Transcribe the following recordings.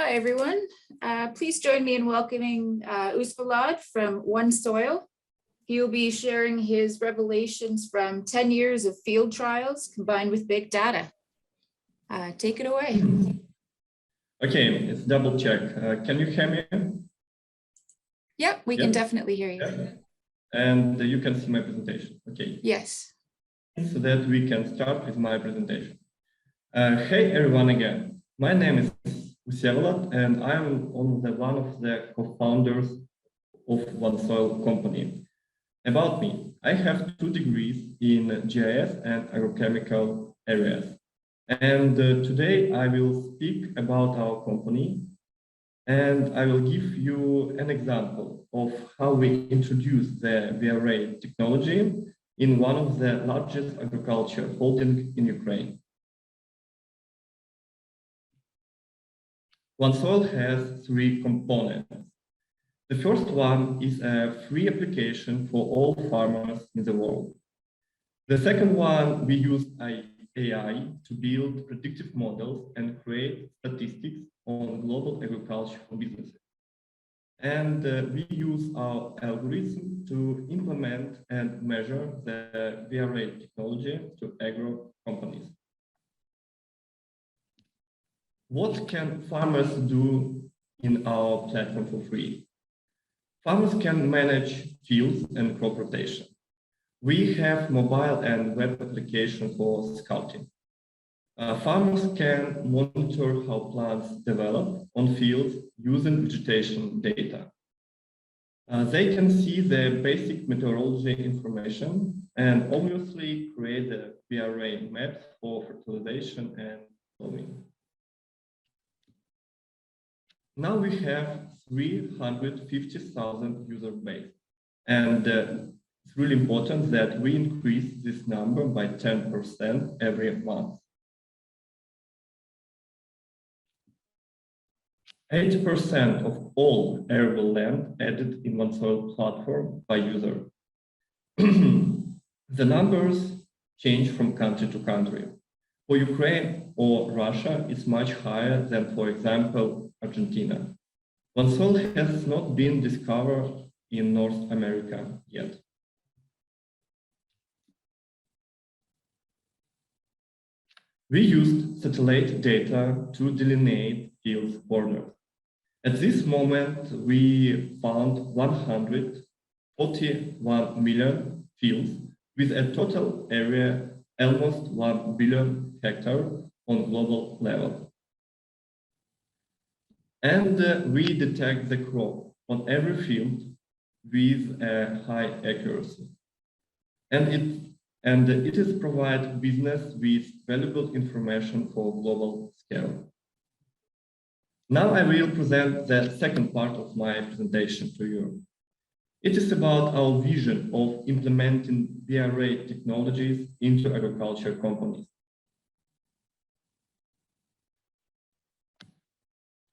Hi, everyone. Please join me in welcoming Usevalad from OneSoil. He will be sharing his revelations from 10 years of field trials combined with big data. Take it away. Okay, it's double check. Can you hear me? Yep, we can definitely hear you. Yeah. And you can see my presentation. Okay. Yes. So that we can start with my presentation. Hey, everyone again. My name is Usevalad, and I'm one of the co-founders of OneSoil company. About me, I have 2 degrees in GIS and agrochemical areas. And today I will speak about our company, and I will give you an example of how we introduce the VRA technology in one of the largest agriculture holdings in Ukraine. OneSoil has 3 components. The first one is a free application for all farmers in the world. The second one, we use AI to build predictive models and create statistics on global agricultural businesses. And we use our algorithm to implement and measure the VRA technology to agro companies. What can farmers do in our platform for free? Farmers can manage fields and crop rotation. We have mobile and web application for scouting. Farmers can monitor how plants develop on fields using vegetation data. They can see the basic meteorology information and obviously create the VRA maps for fertilization and sowing. Now we have 350,000 user base, and it's really important that we increase this number by 10% every month. 80% of all arable land added in OneSoil platform by user. The numbers change from country to country. For Ukraine or Russia, it's much higher than, for example, Argentina. OneSoil has not been discovered in North America yet. We used satellite data to delineate field borders. At this moment, we found 141 million fields with a total area almost 1 billion hectares on global level. And we detect the crop on every field with a high accuracy. And it is provide business with valuable information for global scale. Now I will present the second part of my presentation to you. It is about our vision of implementing VRA technologies into agriculture companies.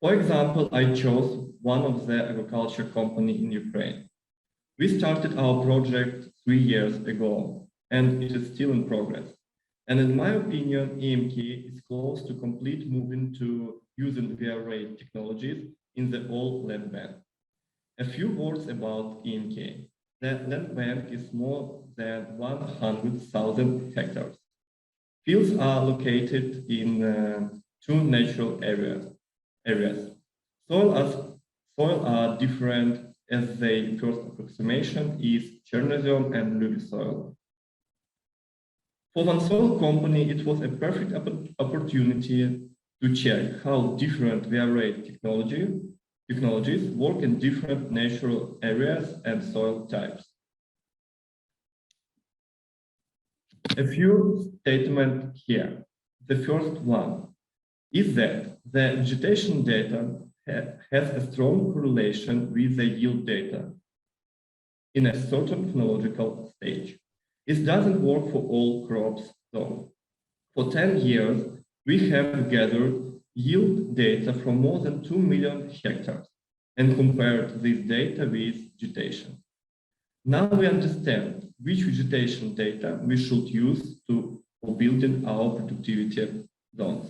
For example, I chose one of the agriculture company in Ukraine. We started our project 3 years ago, and it is still in progress. And in my opinion, EMK is close to complete moving to using VRA technologies in the whole land bank. A few words about EMK. The land bank is more than 100,000 hectares. Fields are located in 2 natural areas. Soil are different as the first approximation is Chernozem and Luvy soil. For OneSoil company, it was a perfect opportunity to check how different VRA technologies work in different natural areas and soil types. A few statements here. The first one is that the vegetation data has a strong correlation with the yield data in a certain phenological stage. It doesn't work for all crops, though. For 10 years, we have gathered yield data from more than 2 million hectares and compared this data with vegetation. Now we understand which vegetation data we should use for building our productivity zones.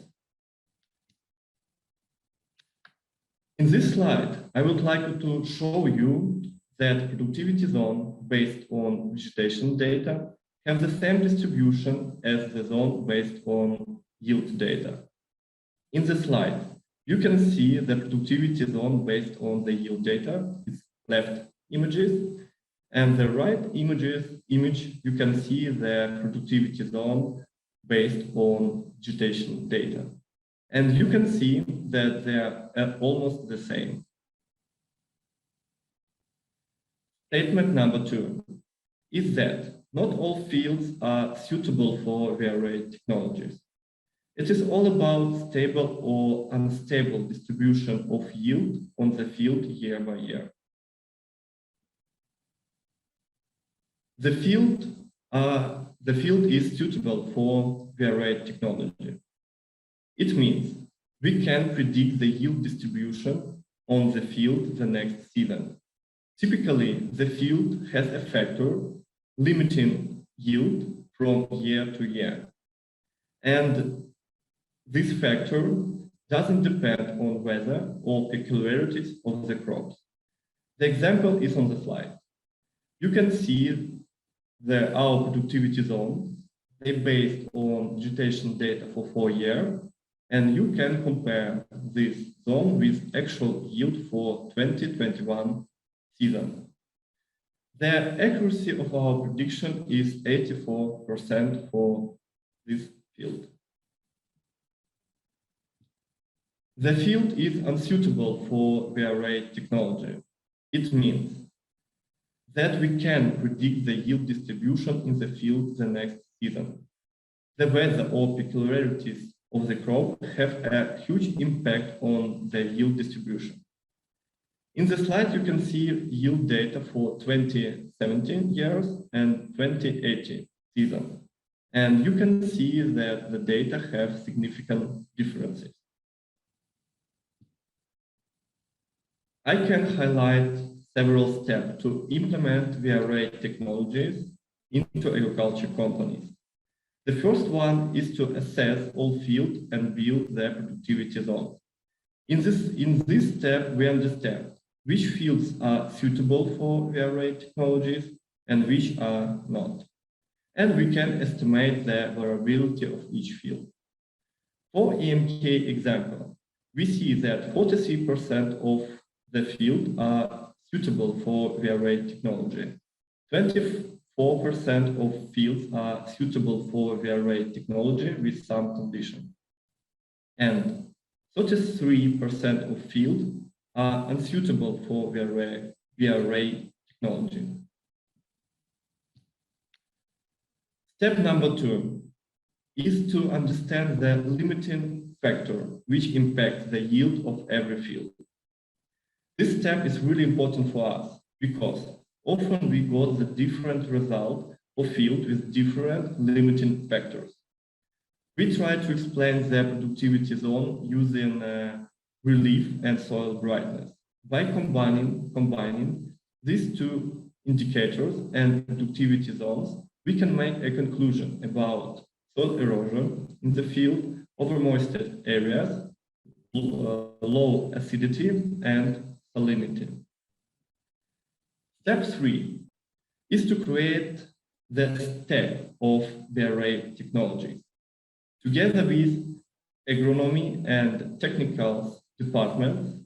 In this slide, I would like to show you that productivity zone based on vegetation data have the same distribution as the zone based on yield data. In the slide, you can see the productivity zone based on the yield data, its left images, and the right image, you can see the productivity zone based on vegetation data. And you can see that they are almost the same. Statement number 2 is that not all fields are suitable for VRA technologies. It is all about stable or unstable distribution of yield on the field year by year. The field is suitable for VRA technology. It means we can predict the yield distribution on the field the next season. Typically, the field has a factor limiting yield from year to year. And this factor doesn't depend on weather or peculiarities of the crops. The example is on the slide. You can see our productivity zones. They're based on vegetation data for 4 years, and you can compare this zone with actual yield for 2021 season. The accuracy of our prediction is 84% for this field. The field is unsuitable for VRA technology. It means that we can predict the yield distribution in the field the next season. The weather or peculiarities of the crop have a huge impact on the yield distribution. In the slide, you can see yield data for 2017 years and 2018 season. And you can see that the data have significant differences. I can highlight several steps to implement VRA technologies into agriculture companies. The first one is to assess all fields and build their productivity zones. In this step, we understand which fields are suitable for VRA technologies and which are not. And we can estimate the variability of each field. For EMK example, we see that 43% of the field are suitable for VRA technology. 24% of fields are suitable for VRA technology with some condition. And 33% of fields are unsuitable for VRA technology. Step number 2 is to understand the limiting factor which impacts the yield of every field. This step is really important for us because often we got the different result of field with different limiting factors. We try to explain the productivity zone using relief and soil brightness. By combining these two indicators and productivity zones, we can make a conclusion about soil erosion in the field, over moisture areas, low acidity, and salinity. Step 3 is to create the stack of VRA technologies. Together with agronomy and technical departments,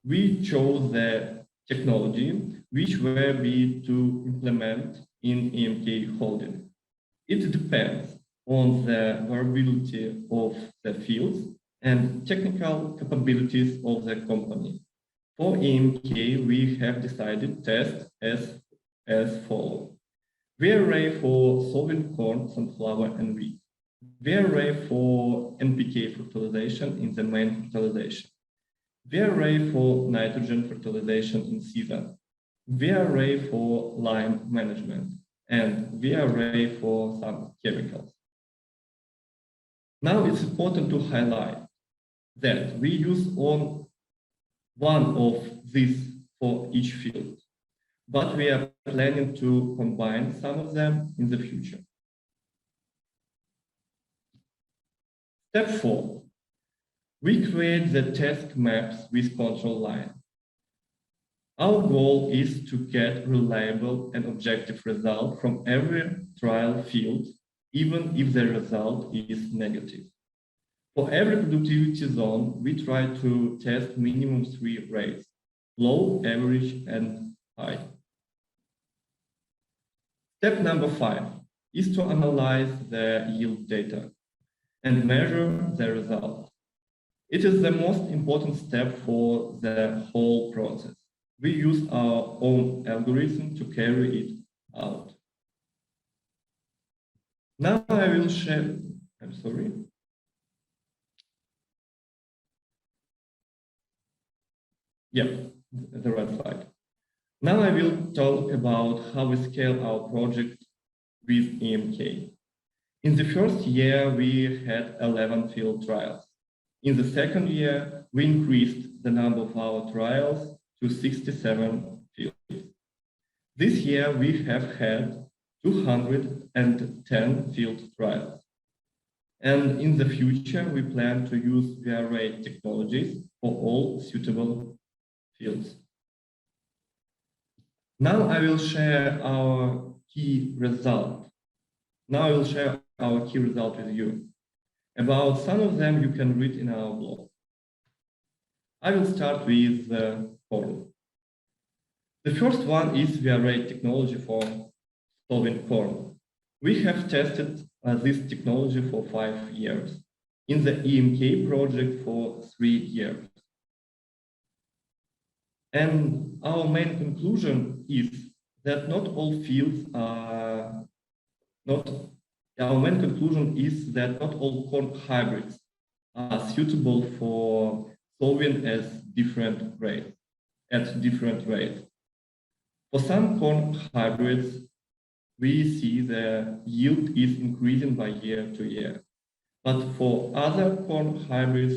we chose the technology which were be to implement in EMK holding. It depends on the variability of the fields and technical capabilities of the company. For EMK, we have decided test as follows. VRA for soybean, corn, sunflower, and wheat. VRA for NPK fertilization in the main fertilization. VRA for nitrogen fertilization in season. VRA for lime management. And VRA for some chemicals. Now it's important to highlight that we use on one of these for each field, but we are planning to combine some of them in the future. Step 4. We create the task maps with control line. Our goal is to get reliable and objective result from every trial field, even if the result is negative. For every productivity zone, we try to test minimum 3 rates: low, average, and high. Step number 5 is to analyze the yield data and measure the result. It is the most important step for the whole process. We use our own algorithm to carry it out. Now I will share, the right slide. Now I will talk about how we scale our project with EMK. In the first year, we had 11 field trials. In the second year, we increased the number of our trials to 67 fields. This year, we have had 210 field trials. And in the future, we plan to use VRA technologies for all suitable fields. Now I will share our key result. With you. About some of them you can read in our blog. I will start with corn. The first one is VRA technology for solving corn. We have tested this technology for 5 years. In the EMK project for 3 years. And our main conclusion is that not all corn hybrids are suitable for sowing at different rates. For some corn hybrids, we see the yield is increasing by year to year. But for other corn hybrids,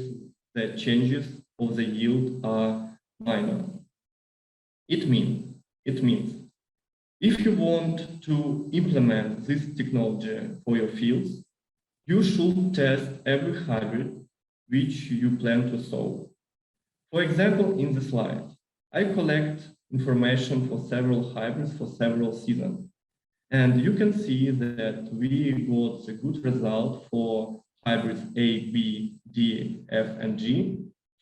the changes of the yield are minor. It means if you want to implement this technology for your fields, you should test every hybrid which you plan to sow. For example, in the slide, I collect information for several hybrids for several seasons. And you can see that we got a good result for hybrids A, B, D, F, and G.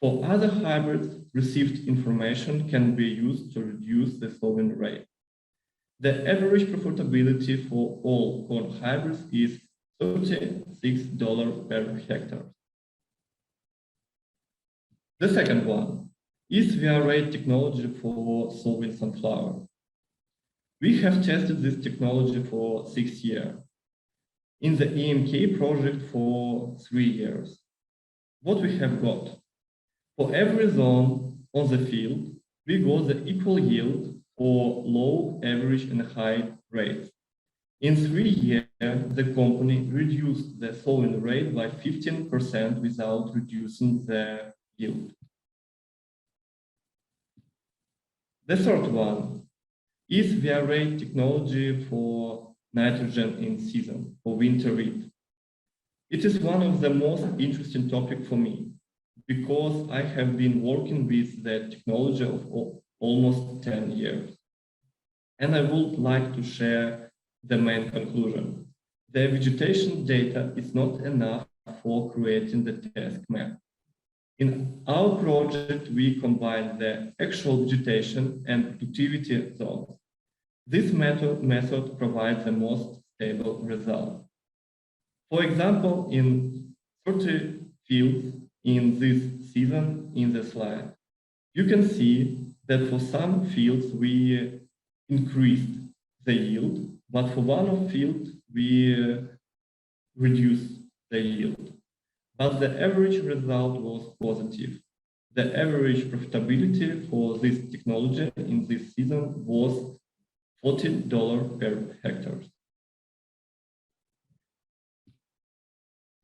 For other hybrids, received information can be used to reduce the sowing rate. The average profitability for all corn hybrids is $36 per hectare. The second one is VRA technology for sowing sunflower. We have tested this technology for 6 years. In the EMK project for 3 years. What we have got? For every zone on the field, we got the equal yield for low, average, and high rates. In 3 years, the company reduced the sowing rate by 15% without reducing the yield. The third one is VRA technology for nitrogen in season, for winter wheat. It is one of the most interesting topics for me, because I have been working with the technology of almost 10 years. And I would like to share the main conclusion. The vegetation data is not enough for creating the task map. In our project, we combine the actual vegetation and productivity zones. This method provides the most stable result. For example, in 30 fields in this season in the slide, you can see that for some fields we increased the yield, but for one of fields we reduced the yield. But the average result was positive. The average profitability for this technology in this season was $40 per hectare.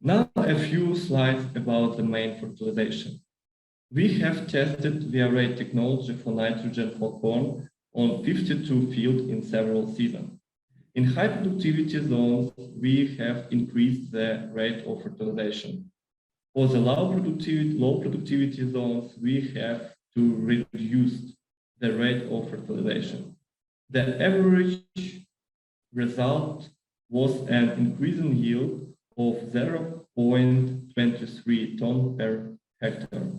Now a few slides about the main fertilization. We have tested VRA technology for nitrogen for corn on 52 fields in several seasons. In high productivity zones, we have increased the rate of fertilization. For the low productivity zones, we have to reduce the rate of fertilization. The average result was an increase in yield of 0.23 ton per hectare.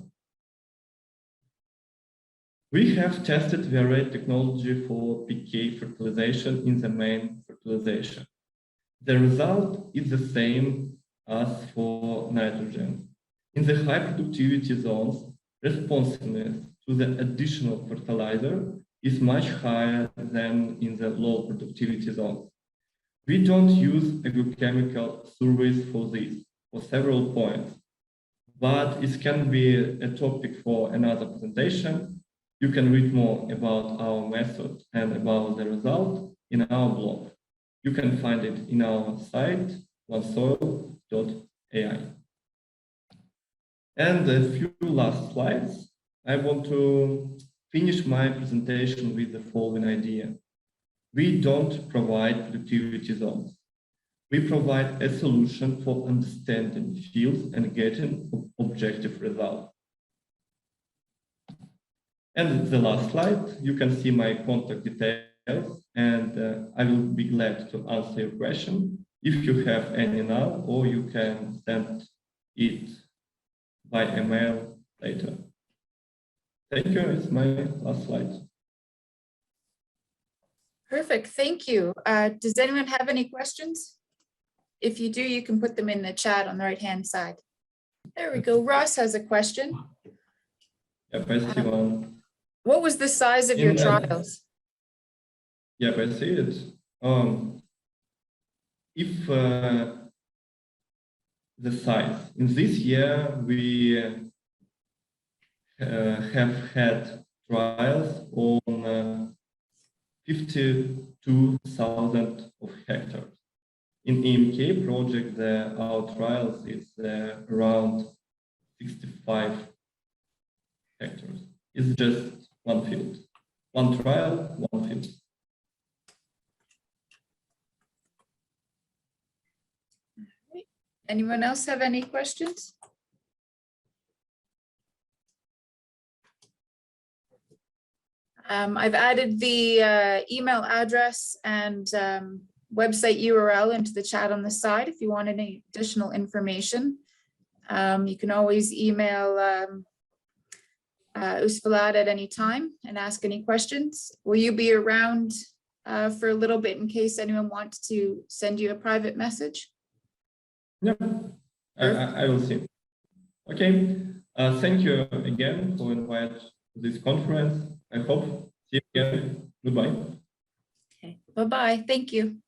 We have tested varied technology for PK fertilization in the main fertilization. The result is the same as for nitrogen. In the high productivity zones, responsiveness to the additional fertilizer is much higher than in the low productivity zones. We don't use agrochemical surveys for this, for several points, but it can be a topic for another presentation. You can read more about our method and about the result in our blog. You can find it in our site, OneSoil.ai. And a few last slides. I want to finish my presentation with the following idea. We don't provide productivity zones. We provide a solution for understanding fields and getting objective results. And the last slide, you can see my contact details, and I will be glad to answer your question if you have any now, or you can send it by email later. Thank you. It's my last slide. Perfect, thank you. Does anyone have any questions? If you do, you can put them in the chat on the right-hand side. There we go. Ross has a question. Yep, I see one. What was the size of your trials? Yep, I see it. If the size, in this year, we have had trials on 52,000 of hectares. In EMK project, our trials is around 65 hectares. It's just one field, one trial, one field. Anyone else have any questions? I've added the email address and website URL into the chat on the side if you want any additional information. You can always email Usevalad at any time and ask any questions. Will you be around for a little bit in case anyone wants to send you a private message? Yeah, I will see. Okay, thank you again for inviting to this conference. I hope see you again. Goodbye. Okay, bye-bye. Thank you.